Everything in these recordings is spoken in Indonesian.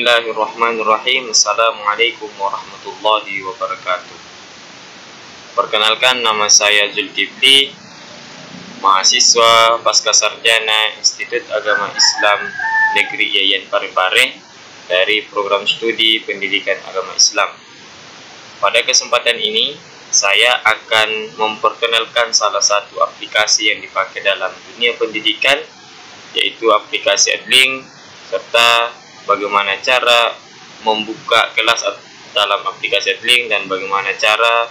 Bismillahirrahmanirrahim. Assalamualaikum warahmatullahi wabarakatuh. Perkenalkan, nama saya Zulkifli, mahasiswa pasca sarjana Institut Agama Islam Negeri Yayan Parepare dari program studi Pendidikan Agama Islam. Pada kesempatan ini, saya akan memperkenalkan salah satu aplikasi yang dipakai dalam dunia pendidikan, yaitu aplikasi Edlink, serta bagaimana cara membuka kelas dalam aplikasi Edlink dan bagaimana cara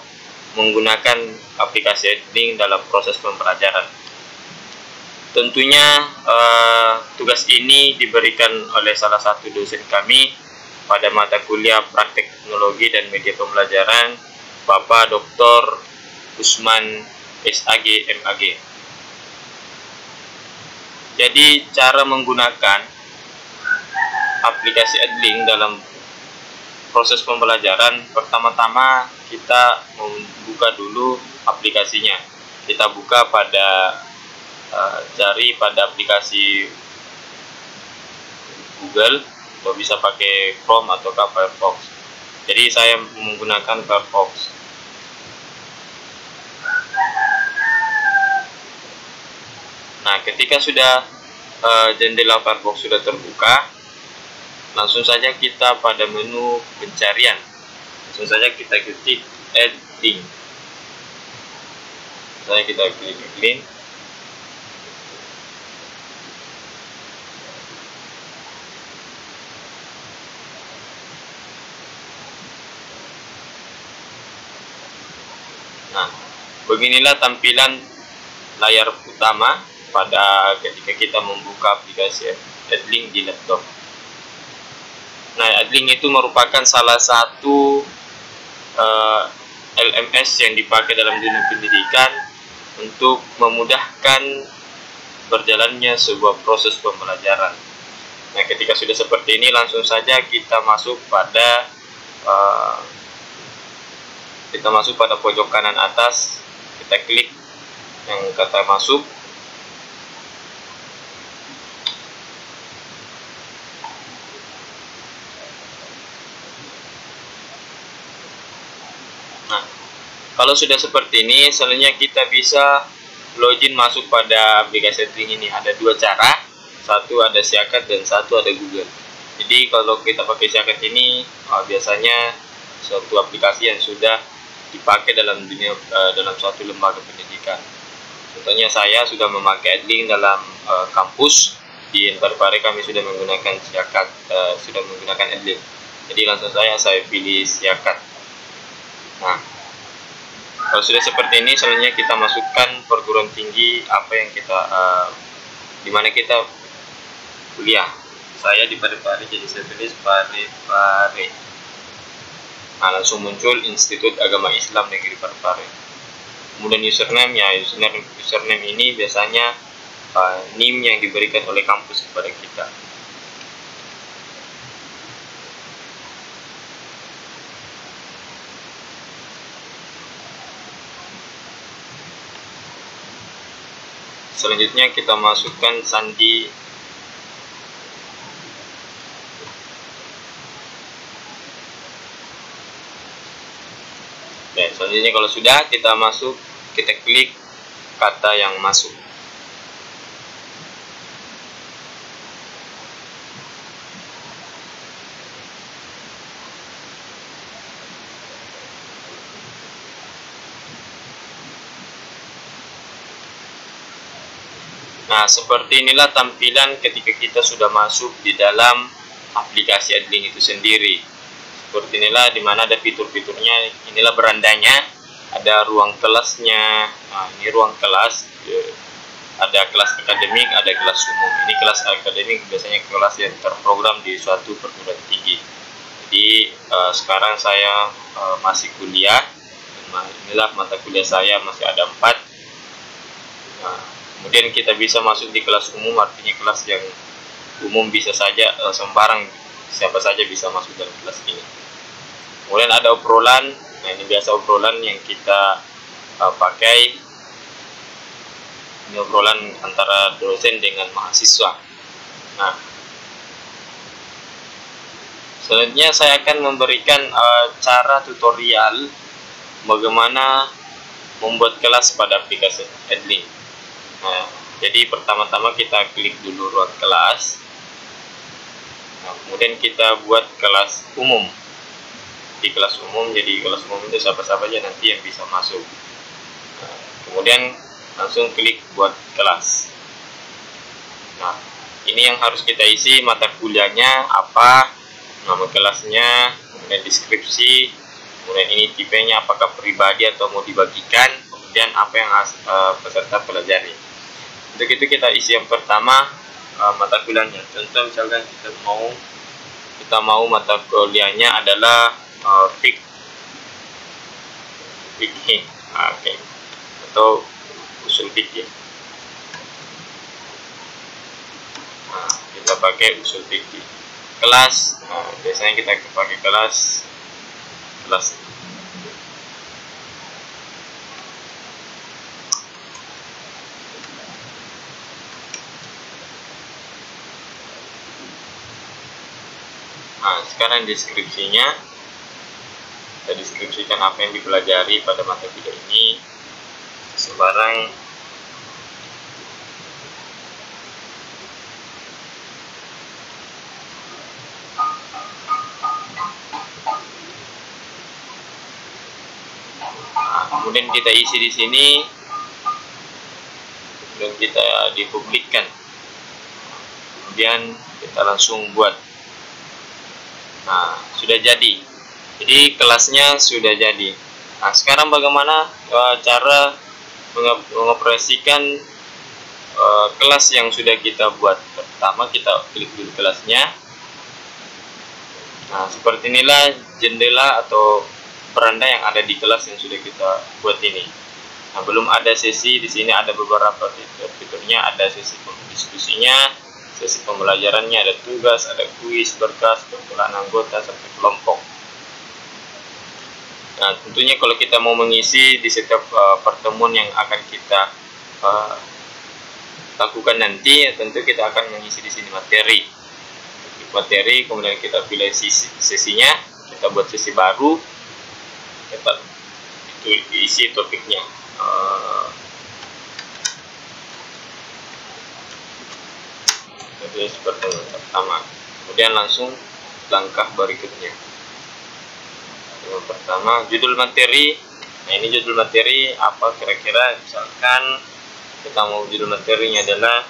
menggunakan aplikasi Edlink dalam proses pembelajaran. Tentunya tugas ini diberikan oleh salah satu dosen kami pada mata kuliah Praktek Teknologi dan Media Pembelajaran, Bapak Dr. Usman SAG MAG. Jadi cara menggunakan aplikasi Edlink dalam proses pembelajaran, pertama-tama kita membuka dulu aplikasinya. Kita buka pada cari pada aplikasi Google, atau bisa pakai Chrome atau Firefox. Jadi saya menggunakan Firefox. Nah, ketika sudah jendela Firefox sudah terbuka, langsung saja kita pada menu pencarian, langsung saja kita ketik Edlink. Saya kita klik Edlink. Nah, beginilah tampilan layar utama pada ketika kita membuka aplikasi Edlink di laptop. Nah, Edlink itu merupakan salah satu LMS yang dipakai dalam dunia pendidikan untuk memudahkan berjalannya sebuah proses pembelajaran. Nah, ketika sudah seperti ini, langsung saja kita masuk pada pojok kanan atas, kita klik yang kata masuk. Nah, kalau sudah seperti ini, selanjutnya kita bisa login masuk pada aplikasi Edlink ini. Ada dua cara, satu ada Siakat dan satu ada Google. Jadi kalau kita pakai Siakat ini, biasanya suatu aplikasi yang sudah dipakai dalam dunia dalam suatu lembaga pendidikan. Contohnya saya sudah memakai Edlink dalam kampus di Parepare, kami sudah menggunakan Siakat, sudah menggunakan Edlink. Jadi langsung saya pilih Siakat. Nah, kalau sudah seperti ini, selanjutnya kita masukkan perguruan tinggi apa yang kita di mana kita kuliah. Saya di Parepare, jadi saya tulis Parepare. Nah, langsung muncul Institut Agama Islam Negeri Parepare. Kemudian username, ya username ini biasanya NIM yang diberikan oleh kampus kepada kita. Selanjutnya kita masukkan sandi. Dan selanjutnya kalau sudah kita masuk, kita klik kata yang masuk. Nah, seperti inilah tampilan ketika kita sudah masuk di dalam aplikasi Edlink itu sendiri. Seperti inilah, dimana ada fitur-fiturnya. Inilah berandanya, ada ruang kelasnya. Nah, ini ruang kelas. Ada kelas akademik, ada kelas umum. Ini kelas akademik biasanya kelas yang terprogram di suatu perguruan tinggi. Jadi sekarang saya masih kuliah. Inilah mata kuliah saya, masih ada 4. Nah, kemudian kita bisa masuk di kelas umum, artinya kelas yang umum bisa saja sembarang, siapa saja bisa masuk dalam kelas ini. Kemudian ada obrolan. Nah, ini biasa obrolan yang kita pakai. Ini obrolan antara dosen dengan mahasiswa. Nah, Selanjutnya saya akan memberikan cara tutorial bagaimana membuat kelas pada aplikasi Edlink. Nah, jadi pertama-tama kita klik dulu ruang kelas. Nah, kemudian kita buat kelas umum. Di kelas umum, jadi kelas umum itu siapa-siapa aja nanti yang bisa masuk. Nah, kemudian langsung klik buat kelas. Nah, ini yang harus kita isi, mata kuliahnya apa, nama kelasnya, kemudian deskripsi, kemudian ini tipenya apakah pribadi atau mau dibagikan, kemudian apa yang peserta pelajari. Untuk itu kita isi yang pertama mata kuliahnya. Contoh misalkan kita mau mata kuliahnya adalah fikih, atau usul fikih. Nah, kita pakai usul fikih. Kelas, biasanya kita pakai kelas. Nah, sekarang deskripsinya, kita deskripsikan apa yang dipelajari pada mata kuliah ini. Sebarang kemudian kita isi di sini dan kita dipublikkan. Kemudian kita langsung buat. Nah, sudah jadi. Jadi kelasnya sudah jadi. Nah, sekarang bagaimana cara mengoperasikan kelas yang sudah kita buat? Pertama kita klik dulu kelasnya. Nah, seperti inilah jendela atau beranda yang ada di kelas yang sudah kita buat ini. Nah, belum ada sesi. Di sini ada beberapa fiturnya, ada sesi diskusinya, sesi pembelajarannya, ada tugas, ada kuis, berkas, kumpulan anggota, serta kelompok. Nah, tentunya kalau kita mau mengisi di setiap pertemuan yang akan kita lakukan nanti, tentu kita akan mengisi di sini materi, kemudian kita pilih sesinya, kita buat sesi baru, kita isi topiknya. Jadi seperti pertama, kemudian langsung langkah berikutnya. Yang pertama, judul materi. Nah, ini judul materi apa kira-kira? Misalkan kita mau judul materinya adalah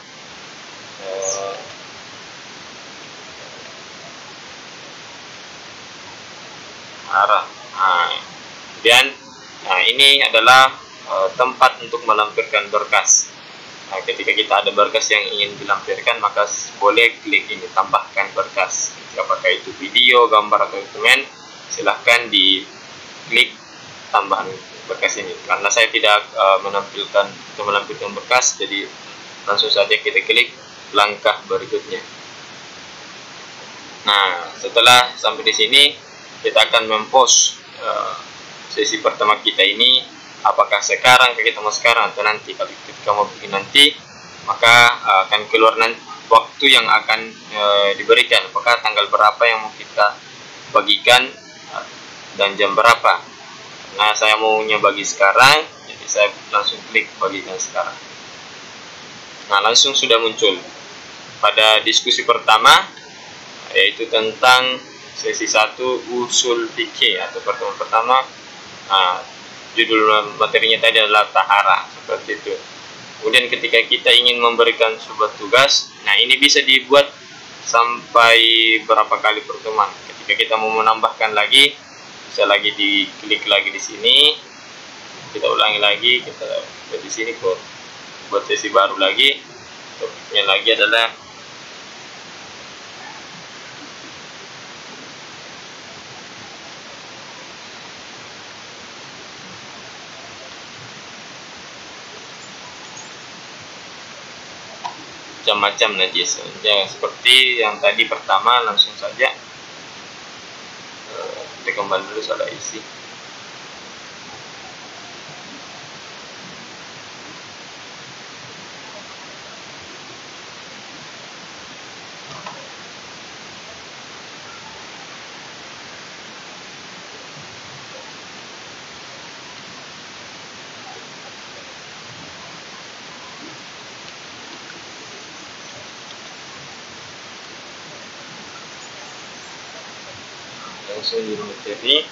arah. Nah, kemudian ini adalah tempat untuk melampirkan berkas. Nah, ketika kita ada berkas yang ingin dilampirkan, maka boleh klik ini, tambahkan berkas. Apakah itu video, gambar, atau dokumen, silahkan diklik tambahan berkas ini. Karena saya tidak melampirkan berkas, jadi langsung saja kita klik langkah berikutnya. Nah, setelah sampai di sini, kita akan mempost sesi pertama kita ini. Apakah sekarang, kita mau sekarang atau nanti. Kalau kita mau bikin nanti, maka akan keluar nanti waktu yang akan diberikan. Apakah tanggal berapa yang mau kita bagikan dan jam berapa. Nah, saya maunya bagi sekarang, jadi saya langsung klik bagikan sekarang. Nah, langsung sudah muncul pada diskusi pertama, yaitu tentang sesi 1 usul fikih atau pertemuan pertama. Judul materinya tadi adalah tahara, seperti itu. Kemudian ketika kita ingin memberikan sebuah tugas, nah ini bisa dibuat sampai berapa kali pertemuan. Ketika kita mau menambahkan lagi, bisa lagi diklik lagi di sini, kita ulangi lagi, kita buat di sini buat sesi baru lagi. Topiknya lagi adalah macam-macam najis. Ya, seperti yang tadi pertama, langsung saja kita kembali dulu salah isi. langsung di materi.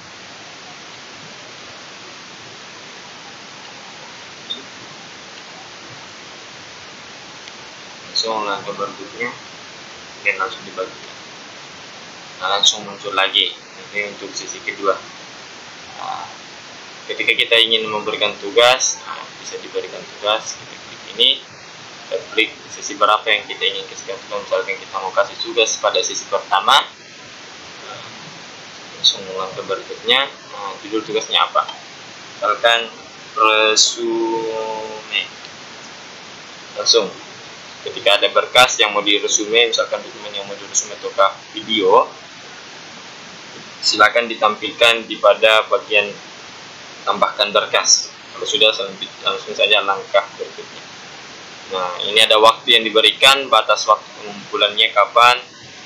Langsung langkah berikutnya dan langsung dibagi. Nah, langsung muncul lagi. Ini untuk sesi kedua. Nah, ketika kita ingin memberikan tugas, bisa diberikan tugas, kita klik ini, kita klik sesi berapa yang kita ingin kasihkan. Misalkan kita mau kasih tugas pada sesi pertama, langsung langkah berikutnya. Judul tugasnya apa? Misalkan resume. Langsung ketika ada berkas yang mau diresume, misalkan dokumen yang mau diresume ataukah video, silakan ditampilkan di pada bagian tambahkan berkas. Kalau sudah, langsung saja langkah berikutnya. Nah, ini ada waktu yang diberikan, batas waktu pengumpulannya kapan,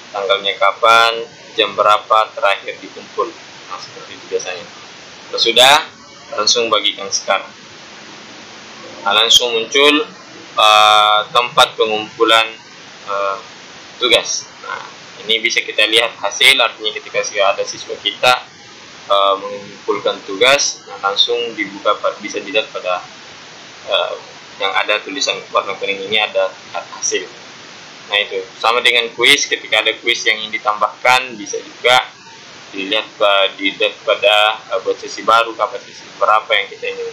tanggalnya kapan, jam berapa terakhir dikumpul. Nah, seperti itu biasanya. Kalau sudah, langsung bagikan sekarang. Nah, langsung muncul tempat pengumpulan tugas. Nah, ini bisa kita lihat hasil, artinya ketika ada siswa kita mengumpulkan tugas, nah, langsung dibuka, bisa dilihat pada yang ada tulisan warna kuning ini ada hasil. Nah, itu sama dengan kuis, ketika ada kuis yang ingin ditambahkan bisa juga dilihat pada buat sesi baru, kapasitas berapa yang kita ingin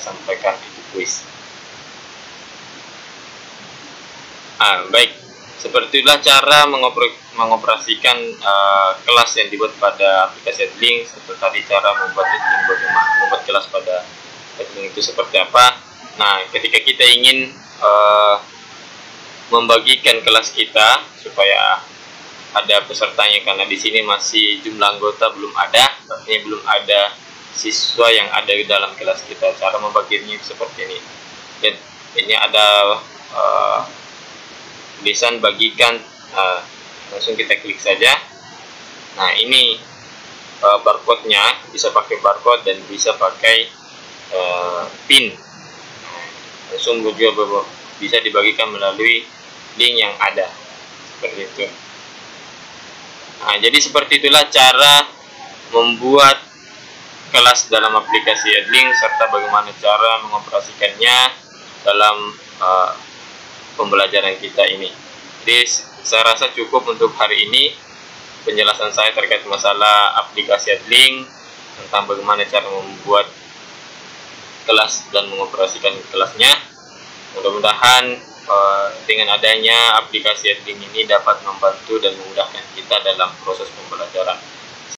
sampaikan itu kuis. Baik, seperti itulah cara mengoperasikan kelas yang dibuat pada aplikasi Edlink. Seperti tadi cara membuat Edlink, bagaimana membuat kelas pada Edlink itu seperti apa. Nah, ketika kita ingin membagikan kelas kita supaya ada pesertanya, karena di sini masih jumlah anggota belum ada, artinya belum ada siswa yang ada di dalam kelas kita. Cara membaginya seperti ini. Dan ini ada tulisan bagikan, langsung kita klik saja. Nah, ini barcode-nya, bisa pakai barcode dan bisa pakai pin. Langsung juga bisa dibagikan melalui link yang ada, seperti itu. Nah, jadi seperti itulah cara membuat kelas dalam aplikasi Edlink, serta bagaimana cara mengoperasikannya dalam pembelajaran kita ini. Jadi saya rasa cukup untuk hari ini penjelasan saya terkait masalah aplikasi Edlink, tentang bagaimana cara membuat kelas dan mengoperasikan kelasnya. Mudah-mudahan dengan adanya aplikasi Edlink ini dapat membantu dan memudahkan kita dalam proses pembelajaran.